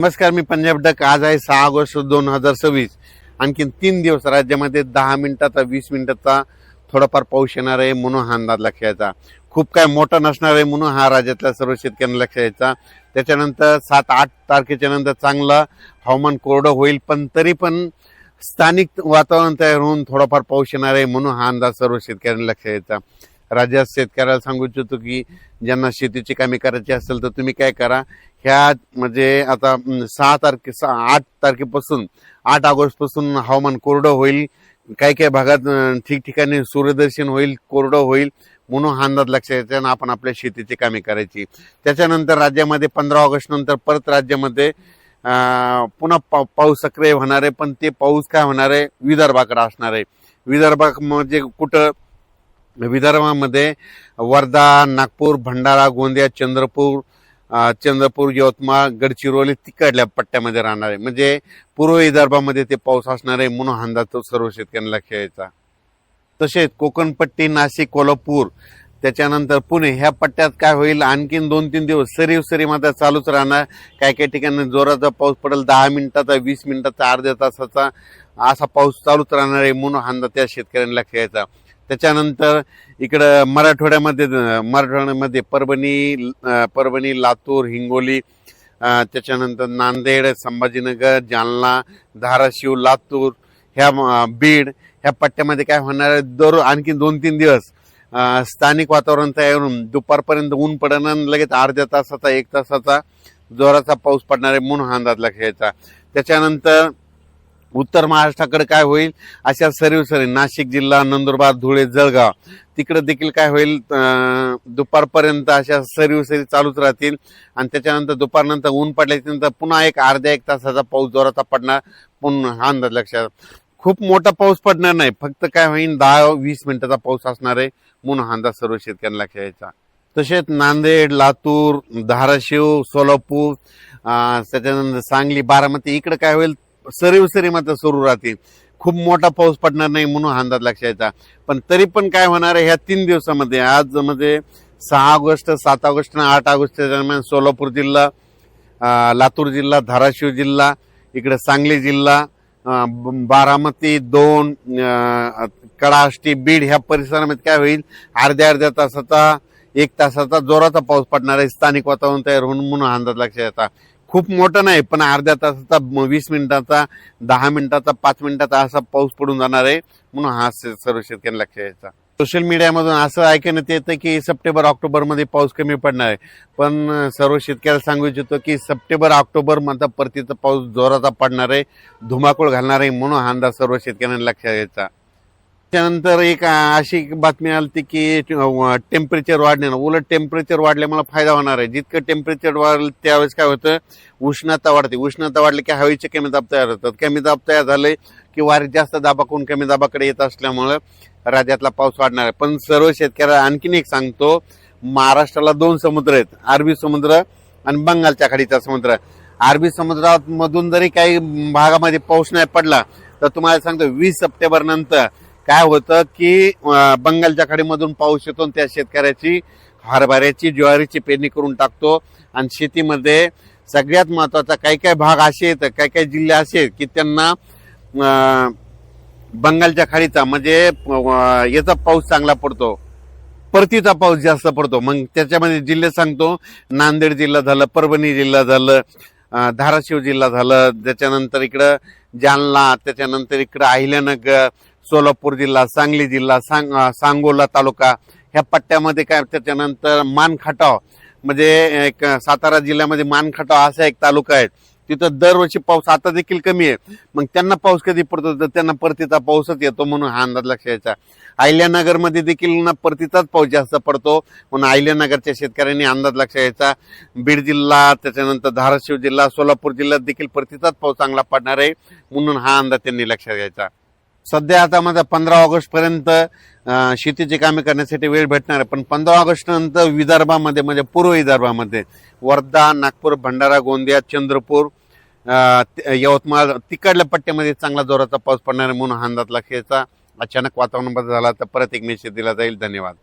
नमस्कार, मी पंजाब डक. आज आहे 6 ऑगस्ट 2026. आणखीन 3 दिवस राज्यामध्ये 10 मिनिटाचा 20 मिनिटाचा थोडाफार पाऊस येणार आहे म्हणून हा अंदाज लक्षात यायचा. खूप काय मोठा नसणार आहे म्हणून हा राज्यातल्या सर्व शेतकऱ्यांना लक्षात यायचा. त्याच्यानंतर 7-8 तारखेच्या नंतर चांगलं हवामान कोरडं होईल, पण तरी पण स्थानिक वातावरण तयार होऊन थोडाफार पाऊस येणार आहे म्हणून हा अंदाज सर्व शेतकऱ्यांना लक्षात यायचा. राज्यात शेतकऱ्याला सांगू इच्छितो की ज्यांना शेतीची कामे करायची असेल तर तुम्ही काय करा, ह्या म्हणजे आता 8 तारखेपासून 8 ऑगस्ट पासून हवामान कोरडं होईल. काही काही भागात ठिकठिकाणी सूर्यदर्शन होईल, कोरडं होईल म्हणून हा अंदाज लक्षात यायचा आणि आपण आपल्या शेतीची कामे करायची. त्याच्यानंतर राज्यामध्ये 15 ऑगस्ट नंतर परत राज्यामध्ये पुन्हा पाऊस सक्रिय होणार आहे, पण ते पाऊस काय होणार आहे, विदर्भाकडे असणार आहे. विदर्भात म्हणजे कुठं, विदर्भामध्ये वर्धा, नागपूर, भंडारा, गोंदिया, चंद्रपूर, यवतमाळ, गडचिरोली तिकडल्या पट्ट्यामध्ये राहणार आहे. म्हणजे पूर्व विदर्भामध्ये ते पाऊस असणार आहे म्हणून हा अंदाज तो सर्व शेतकऱ्यांना लक्षात यायचा. तसेच कोकणपट्टी, नाशिक, कोल्हापूर, त्याच्यानंतर पुणे ह्या पट्ट्यात काय होईल, आणखीन 2-3 दिवस सरी मध्ये चालूच राहणार. काही काही ठिकाणी जोराचा पाऊस पडेल, 10 मिनिटाचा, 20 मिनिटाचा, अर्ध्या तासाचा असा पाऊस चालूच राहणार आहे म्हणून हा अंदाज त्या शेतकऱ्यांना लक्षात यायचा. त्याच्यानंतर इकडं मराठवाड्यामध्ये परभणी, लातूर, हिंगोली, त्याच्यानंतर नांदेड, संभाजीनगर, जालना, धाराशिव, लातूर, ह्या बीड ह्या पट्ट्यामध्ये काय होणार आहे, आणखी 2-3 दिवस स्थानिक वातावरण तयार होऊन दुपारपर्यंत ऊन पडणार, लगेच अर्ध्या तासाचा 1 तासाचा जोराचा पाऊस पडणार आहे म्हणून हा अंदाज लक्षात यायचा. त्याच्यानंतर उत्तर महाराष्ट्राकडे काय होईल, अशा सरी नाशिक जिल्हा, नंदुरबार, धुळे, जळगाव तिकडे देखील काय होईल, दुपारपर्यंत अशा सरी चालूच राहतील आणि त्याच्यानंतर दुपारनंतर ऊन पडल्यानंतर पुन्हा अर्ध्या 1 तासाचा पाऊस जोराचा पडणार म्हणून हा अंदाज लक्षात. खूप मोठा पाऊस पडणार नाही, फक्त काय होईल 10-20 मिनिटाचा पाऊस असणार आहे म्हणून हा अंदाज सर्व शेतकऱ्यांना लक्षात यायचा. तसेच नांदेड, लातूर, धाराशिव, सोलापूर, त्याच्यानंतर सांगली, बारामती इकडे काय होईल, सरी मात्र सुरू राहतील. खूप मोठा पाऊस पडणार नाही म्हणून हा अंदाज लक्षात यायचा. पण तरी पण काय होणार आहे, ह्या 3 दिवसामध्ये आज म्हणजे 6 ऑगस्ट, 7 ऑगस्ट आणि 8 ऑगस्टच्या दरम्यान सोलापूर जिल्हा, लातूर जिल्हा, धाराशिव जिल्हा, इकडे सांगली जिल्हा, बारामती 2, कडाष्टी, बीड ह्या परिसरामध्ये काय होईल, अर्ध्या तासाचा 1 तासाचा जोराचा पाऊस पडणार आहे. स्थानिक वातावरण तयार होऊन म्हणून हा अंदाज लक्षात येतात. खूप मोठा नाही, पण अर्ध्या तासाचा, 20 मिनिटाचा, 10 मिनिटाचा, 5 मिनिटाचा असा पाऊस पडून जाणार आहे म्हणून हा सर्व शेतकऱ्यांना लक्षात यायचा. सोशल मीडियामधून असं ऐकण्यात येतं की सप्टेंबर ऑक्टोबर मध्ये पाऊस कमी पडणार आहे, पण सर्व शेतकऱ्याला सांगू इच्छितो की सप्टेंबर ऑक्टोबर मध्ये परतीचा पाऊस जोराचा पडणार आहे, धुमाकूळ घालणार आहे म्हणून हा अंदाज सर्व शेतकऱ्यांना लक्षात यायचा. त्यानंतर एक अशी बातमी आली की टेम्परेचर वाढणार. उलट टेम्परेचर वाढल्यामुळे फायदा होणार आहे. जितकं टेम्परेचर वाढलं त्यावेळेस काय होतं, उष्णता वाढते. उष्णता वाढली की हवेचे कमी दाब तयार होतात. कमी दाब तयार झाले की वारे जास्त दाबाकडून कमी दाबाकडे येत असल्यामुळे राज्यातला पाऊस वाढणार आहे. पण सर्व शेतकऱ्याला आणखीन एक सांगतो, महाराष्ट्राला 2 समुद्र आहेत, अरबी समुद्र आणि बंगालच्या खाडीचा समुद्र. अरबी समुद्रात मधून जरी काही भागामध्ये पाऊस नाही पडला तर तुम्हाला सांगतो 20 सप्टेंबर नंतर काय होतं की बंगालच्या खाडीमधून पाऊस येतो, त्या शेतकऱ्याची हरभऱ्याची, ज्वारीची पेरणी करून टाकतो. आणि शेतीमध्ये सगळ्यात महत्वाचा काही भाग असे आहेत, काही जिल्हे असे आहेत की त्यांना बंगालच्या खाडीचा म्हणजे याचा पाऊस चांगला पडतो, परतीचा पाऊस जास्त पडतो. मग त्याच्यामध्ये जिल्हे सांगतो, नांदेड जिल्हा झालं, परभणी जिल्हा झालं, धाराशिव जिल्हा झालं, त्याच्यानंतर इकडं जालना, त्याच्यानंतर इकडं अहिल्यानगर, सोलापूर जिल्हा, सांगली जिल्हा, सांगोला तालुका ह्या पट्ट्यामध्ये काय. त्याच्यानंतर मानखटाव म्हणजे एक सातारा जिल्ह्यामध्ये मानखटाव असा एक तालुका आहे, तिथं दरवर्षी पाऊस आता देखील कमी आहे. मग त्यांना पाऊस कधी पडतो तर त्यांना परतीचा पाऊसच येतो म्हणून हा अंदाज लक्षात यायचा. अहिल्यानगर मध्ये देखील परतीचाच पाऊस जास्त पडतो म्हणून अहिल्यानगरच्या शेतकऱ्यांनी अंदाज लक्षात यायचा. बीड जिल्हा, त्याच्यानंतर धाराशिव जिल्हा, सोलापूर जिल्ह्यात देखील परतीचाच पाऊस चांगला पडणार आहे म्हणून हा अंदाज त्यांनी लक्षात घ्यायचा. सध्या आता माझा 15 ऑगस्ट पर्यंत शेतीची कामे करण्यासाठी वेळ भेटणार आहे, पण 15 ऑगस्ट नंतर विदर्भामध्ये म्हणजे पूर्व विदर्भामध्ये वर्धा, नागपूर, भंडारा, गोंदिया, चंद्रपूर, यवतमाळ तिकडल्या पट्ट्यामध्ये चांगला जोराचा पाऊस पडणार आहे म्हणून हा अंदाज लक्षात यायचा. अचानक वातावरण बदल झाला तर परत एक मेसेज दिला जाईल. धन्यवाद.